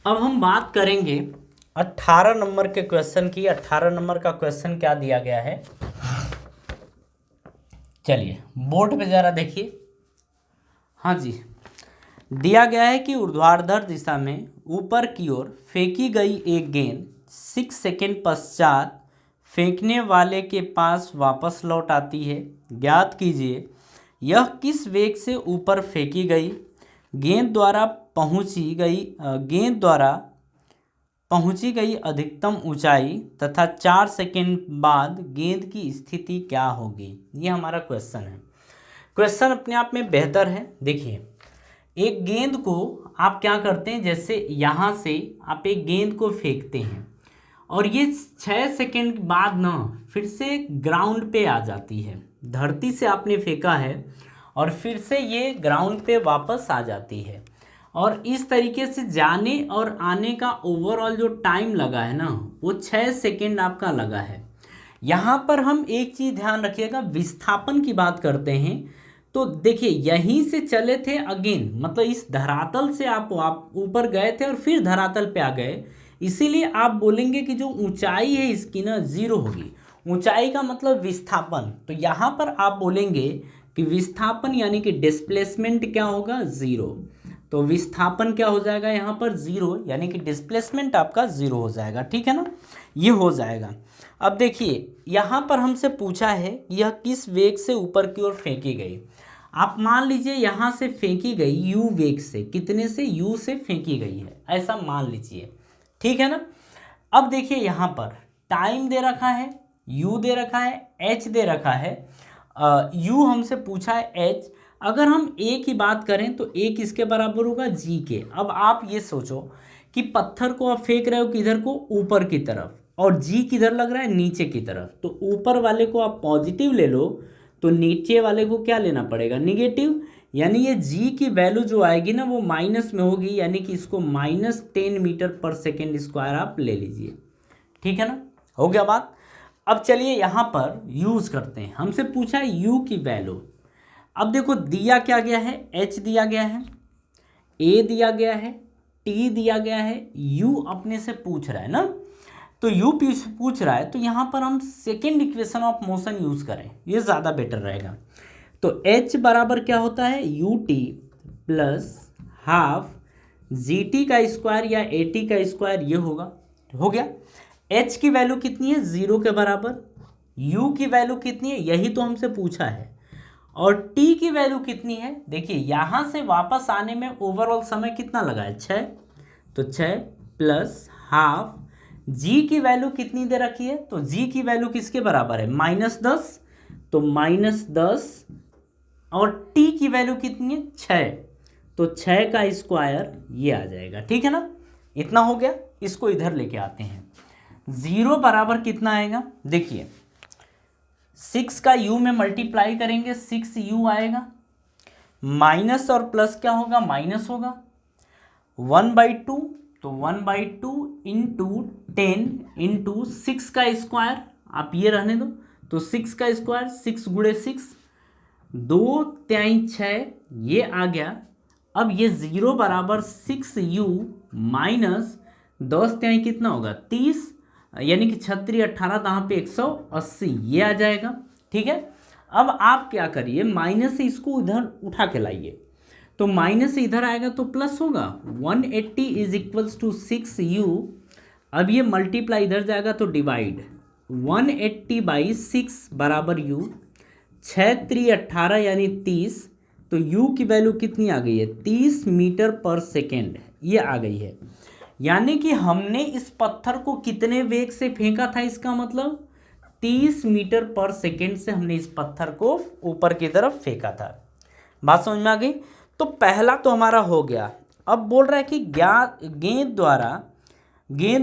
अब हम बात करेंगे 18 नंबर के क्वेश्चन की। 18 नंबर का क्वेश्चन क्या दिया गया है, चलिए बोर्ड पे जरा देखिए। हाँ जी, दिया गया है कि ऊर्ध्वाधर दिशा में ऊपर की ओर फेंकी गई एक गेंद 6 सेकंड पश्चात फेंकने वाले के पास वापस लौट आती है। ज्ञात कीजिए यह किस वेग से ऊपर फेंकी गई गेंद द्वारा पहुंची गई अधिकतम ऊंचाई तथा 4 सेकंड बाद गेंद की स्थिति क्या होगी। ये हमारा क्वेश्चन है। क्वेश्चन अपने आप में बेहतर है। देखिए, एक गेंद को आप क्या करते हैं, जैसे यहाँ से आप एक गेंद को फेंकते हैं और ये 6 सेकंड बाद ना फिर से ग्राउंड पे आ जाती है। धरती से आपने फेंका है और फिर से ये ग्राउंड पे वापस आ जाती है, और इस तरीके से जाने और आने का ओवरऑल जो टाइम लगा है ना वो 6 सेकंड आपका लगा है। यहाँ पर हम एक चीज़ ध्यान रखिएगा, विस्थापन की बात करते हैं तो देखिए यहीं से चले थे अगेन, मतलब इस धरातल से आप ऊपर गए थे और फिर धरातल पे आ गए, इसीलिए आप बोलेंगे कि जो ऊंचाई है इसकी ना 0 होगी। ऊंचाई का मतलब विस्थापन, तो यहाँ पर आप बोलेंगे कि विस्थापन यानी कि डिस्प्लेसमेंट क्या होगा, 0। तो विस्थापन क्या हो जाएगा यहाँ पर 0, यानी कि डिस्प्लेसमेंट आपका 0 हो जाएगा। ठीक है ना, ये हो जाएगा। अब देखिए यहाँ पर हमसे पूछा है यह किस वेग से ऊपर की ओर फेंकी गई। आप मान लीजिए यहाँ से फेंकी गई u वेग से, कितने से, u से फेंकी गई है, ऐसा मान लीजिए। ठीक है ना। अब देखिए यहाँ पर टाइम दे रखा है, u दे रखा है, h दे रखा है। u हमसे पूछा है h। अगर हम a की बात करें तो a किसके बराबर होगा, g के। अब आप ये सोचो कि पत्थर को आप फेंक रहे हो किधर को, ऊपर की तरफ, और जी किधर लग रहा है, नीचे की तरफ। तो ऊपर वाले को आप पॉजिटिव ले लो तो नीचे वाले को क्या लेना पड़ेगा, निगेटिव। यानी ये जी की वैल्यू जो आएगी ना वो माइनस में होगी, यानी कि इसको -10 मीटर पर सेकेंड स्क्वायर आप ले लीजिए। ठीक है ना, हो गया बात। अब चलिए यहाँ पर यूज करते हैं, हमसे पूछा है यू की वैल्यू। अब देखो दिया क्या गया है, एच दिया गया है, ए दिया गया है, टी दिया गया है, यू अपने से पूछ रहा है ना, तो यू पूछ रहा है तो यहाँ पर हम second equation of motion use करें, ये ज़्यादा बेटर रहेगा। तो h बराबर क्या होता है, you t plus half g t का स्क्वायर या ए टी का स्क्वायर, ये होगा। हो गया। h की वैल्यू कितनी है, 0 के बराबर। u की वैल्यू कितनी है, यही तो हमसे पूछा है। और t की वैल्यू कितनी है, देखिए यहाँ से वापस आने में ओवरऑल समय कितना लगा है, 6। तो 6 प्लस हाफ g की वैल्यू कितनी दे रखी है, तो g की वैल्यू किसके बराबर है, -10। तो -10 और t की वैल्यू कितनी है, 6। तो 6 का स्क्वायर ये आ जाएगा। ठीक है ना, इतना हो गया। इसको इधर लेके आते हैं, 0 बराबर कितना आएगा, देखिए 6 का u में मल्टीप्लाई करेंगे 6u आएगा, माइनस और प्लस क्या होगा, माइनस होगा, 1/2। तो 1/2 इंटू 10 इंटू 6 का स्क्वायर, आप ये रहने दो। तो 6 का स्क्वायर 6 गुणे 6, 2 त्याई 6, ये आ गया। अब ये 0 बराबर 6u माइनस 10 त्याई कितना होगा, 30, यानी कि 36 18 यहाँ पे 180, ये आ जाएगा। ठीक है। अब आप क्या करिए, माइनस से इसको इधर उठा के लाइए, तो माइनस से इधर आएगा तो प्लस होगा। 180 इज इक्वल्स टू 6u। अब ये मल्टीप्लाई इधर जाएगा तो डिवाइड, 180/6 बराबर u, 6 3 18 यानी 30। तो u की वैल्यू कितनी आ गई है, 30 मीटर पर सेकेंड, ये आ गई है। यानी कि हमने इस पत्थर को कितने वेग से फेंका था, इसका मतलब 30 मीटर पर सेकेंड से हमने इस पत्थर को ऊपर की तरफ फेंका था। बात समझ में आ गई। तो पहला तो हमारा हो गया। अब बोल रहा है कि गेंद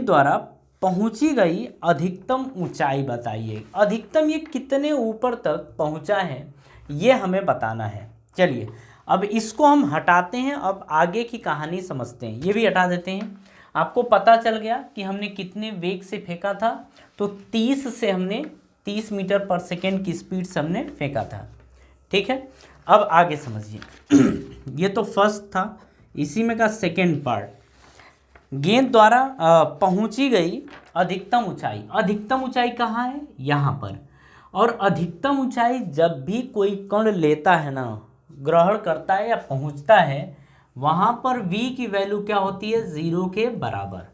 द्वारा पहुंची गई अधिकतम ऊंचाई बताइए। अधिकतम ये कितने ऊपर तक पहुंचा है ये हमें बताना है। चलिए अब इसको हम हटाते हैं, अब आगे की कहानी समझते हैं। ये भी हटा देते हैं। आपको पता चल गया कि हमने कितने वेग से फेंका था, तो 30 से हमने 30 मीटर पर सेकेंड की स्पीड से हमने फेंका था। ठीक है, अब आगे समझिए। ये तो फर्स्ट था, इसी में का सेकेंड पार्ट। गेंद द्वारा पहुंची गई अधिकतम ऊंचाई, अधिकतम ऊंचाई कहाँ है, यहाँ पर। और अधिकतम ऊंचाई जब भी कोई कण लेता है ना, ग्रहण करता है या पहुंचता है, वहाँ पर v की वैल्यू क्या होती है, 0 के बराबर।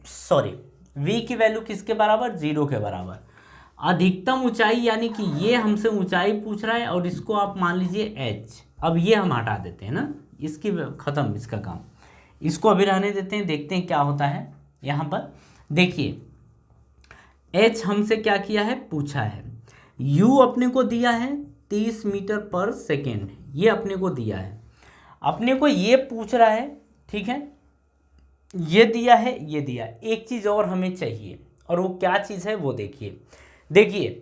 सॉरी, v की वैल्यू किसके बराबर, 0 के बराबर। अधिकतम ऊंचाई यानी कि ये हमसे ऊंचाई पूछ रहा है और इसको आप मान लीजिए h। अब ये हम हटा देते हैं ना, इसकी खत्म इसका काम, इसको अभी रहने देते हैं, देखते हैं क्या होता है। यहाँ पर देखिए h हमसे क्या किया है, पूछा है। u अपने को दिया है 30 मीटर पर सेकेंड, ये अपने को दिया है। अपने को ये पूछ रहा है, ठीक है, ये दिया है, ये दिया है। एक चीज़ और हमें चाहिए, और वो क्या चीज़ है वो देखिए। देखिए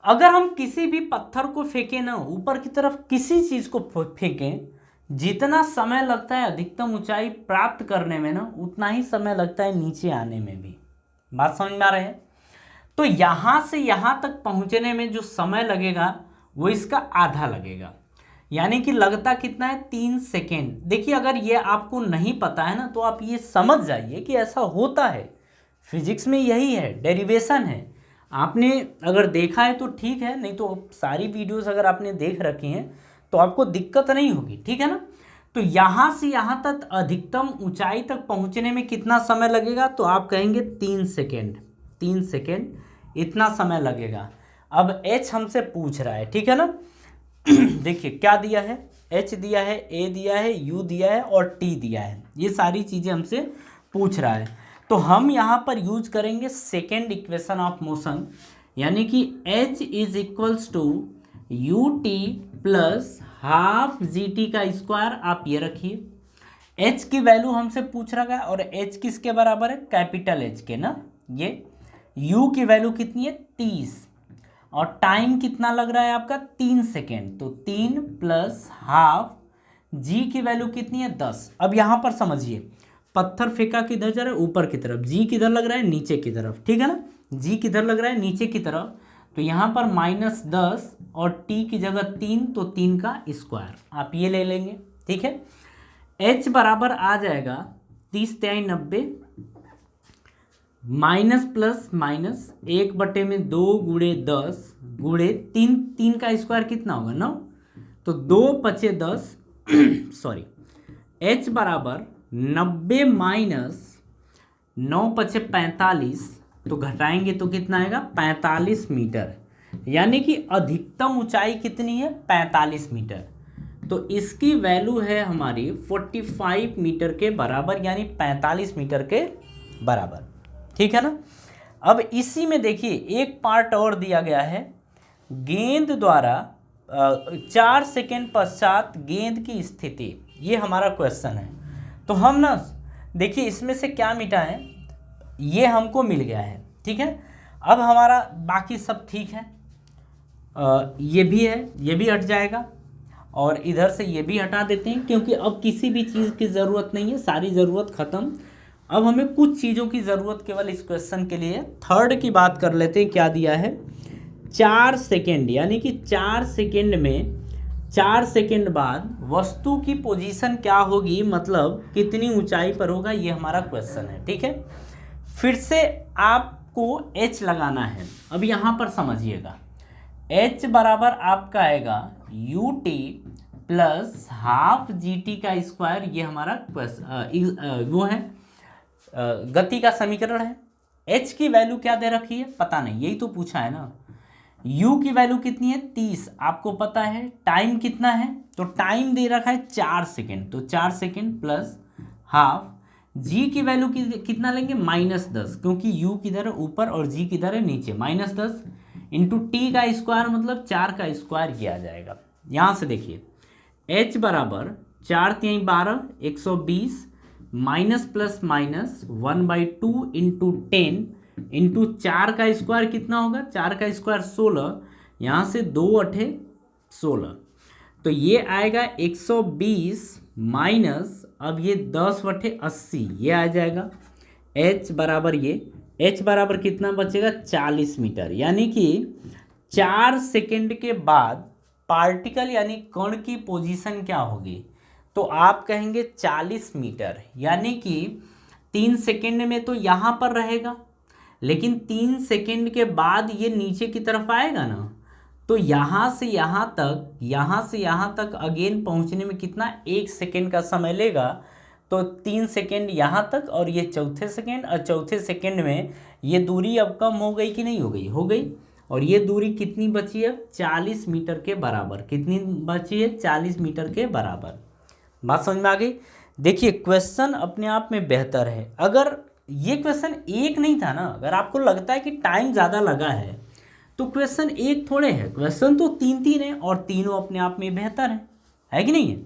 अगर हम किसी भी पत्थर को फेंकें ना ऊपर की तरफ, किसी चीज़ को फेंकें, जितना समय लगता है अधिकतम ऊंचाई प्राप्त करने में ना, उतना ही समय लगता है नीचे आने में भी। बात समझ में आ रही है। तो यहाँ से यहाँ तक पहुँचने में जो समय लगेगा वो इसका आधा लगेगा, यानी कि लगता कितना है, 3 सेकेंड। देखिए अगर ये आपको नहीं पता है ना, तो आप ये समझ जाइए कि ऐसा होता है, फिजिक्स में यही है, डेरिवेशन है। आपने अगर देखा है तो ठीक है, नहीं तो सारी वीडियोस अगर आपने देख रखी हैं तो आपको दिक्कत नहीं होगी, ठीक है ना। तो यहाँ से यहाँ तक अधिकतम ऊंचाई तक पहुँचने में कितना समय लगेगा, तो आप कहेंगे 3 सेकेंड, 3 सेकेंड इतना समय लगेगा। अब h हमसे पूछ रहा है, ठीक है ना। देखिए क्या दिया है, h दिया है, a दिया है, u दिया है और t दिया है, ये सारी चीज़ें हमसे पूछ रहा है। तो हम यहाँ पर यूज करेंगे सेकेंड इक्वेशन ऑफ मोशन, यानी कि h is equals to u t plus half g t का स्क्वायर। आप ये रखिए, h की वैल्यू हमसे पूछ रहा है और h किसके बराबर है, कैपिटल H के ना। ये u की वैल्यू कितनी है, 30, और टाइम कितना लग रहा है आपका, 3 सेकेंड। तो 3 प्लस हाफ, जी की वैल्यू कितनी है, 10। अब यहाँ पर समझिए, पत्थर फेंका किधर जा रहा है, ऊपर की तरफ, जी किधर लग रहा है, नीचे की तरफ, ठीक है ना। जी किधर लग रहा है, नीचे की तरफ। तो यहाँ पर -10 और टी की जगह 3, तो 3 का स्क्वायर आप ये ले लेंगे, ठीक है। एच बराबर आ जाएगा 30 × 90 माइनस प्लस माइनस 1/2 गुणे 10 गुणे 3, 3 का स्क्वायर कितना होगा, 9। तो 2 × 10 सॉरी, h बराबर 90 माइनस 9 × 45, तो घटाएंगे तो कितना आएगा, 45 मीटर। यानी कि अधिकतम ऊंचाई कितनी है, 45 मीटर। तो इसकी वैल्यू है हमारी 45 मीटर के बराबर, यानी 45 मीटर के बराबर, ठीक है ना। अब इसी में देखिए एक पार्ट और दिया गया है, गेंद द्वारा 4 सेकेंड पश्चात गेंद की स्थिति, ये हमारा क्वेश्चन है। तो हम ना देखिए इसमें से क्या मिटा है, ये हमको मिल गया है, ठीक है। अब हमारा बाकी सब ठीक है, ये भी है, ये भी हट जाएगा, और इधर से ये भी हटा देते हैं, क्योंकि अब किसी भी चीज़ की ज़रूरत नहीं है, सारी ज़रूरत ख़त्म। अब हमें कुछ चीज़ों की ज़रूरत केवल इस क्वेश्चन के लिए। थर्ड की बात कर लेते हैं, क्या दिया है, 4 सेकेंड, यानी कि 4 सेकेंड में 4 सेकेंड बाद वस्तु की पोजीशन क्या होगी, मतलब कितनी ऊंचाई पर होगा, ये हमारा क्वेश्चन है, ठीक है। फिर से आपको h लगाना है। अब यहाँ पर समझिएगा, h बराबर आपका आएगा you t plus half g t का स्क्वायर, ये हमारा वो है गति का समीकरण है। h की वैल्यू क्या दे रखी है, पता नहीं, यही तो पूछा है ना। u की वैल्यू कितनी है, 30, आपको पता है। टाइम कितना है, तो टाइम दे रखा है 4 सेकेंड, तो 4 सेकेंड प्लस हाफ। g की वैल्यू कितना लेंगे, -10, क्योंकि u किधर है, ऊपर, और g किधर है, नीचे। -10 इंटू टी का स्क्वायर, मतलब 4 का स्क्वायर किया जाएगा। यहाँ से देखिए h बराबर 4 × 3 = 12, 120 minus plus minus 1/2 into 10 into 4 का स्क्वायर कितना होगा, 4 का स्क्वायर 16, यहाँ से 2 × 8 = 16, तो ये आएगा 120 माइनस, अब ये 10/80, ये आ जाएगा। h बराबर ये, h बराबर कितना बचेगा, 40 मीटर। यानी कि 4 सेकेंड के बाद पार्टिकल यानी कण की पोजीशन क्या होगी, तो आप कहेंगे 40 मीटर, यानी कि 3 सेकेंड में तो यहाँ पर रहेगा, लेकिन 3 सेकेंड के बाद ये नीचे की तरफ आएगा ना, तो यहाँ से यहाँ तक अगेन पहुँचने में कितना 1 सेकेंड का समय लेगा। तो 3 सेकेंड यहाँ तक और ये चौथे सेकेंड, और चौथे सेकेंड में ये दूरी अब कम हो गई कि नहीं हो गई? हो गई। और ये दूरी कितनी बची है? 40 मीटर के बराबर। कितनी बची है? 40 मीटर के बराबर। बात समझ में आ गई? देखिए क्वेश्चन अपने आप में बेहतर है। अगर ये क्वेश्चन एक नहीं था ना, अगर आपको लगता है कि टाइम ज़्यादा लगा है तो क्वेश्चन एक थोड़े है, क्वेश्चन तो 3 3 है और तीनों अपने आप में बेहतर है कि नहीं है?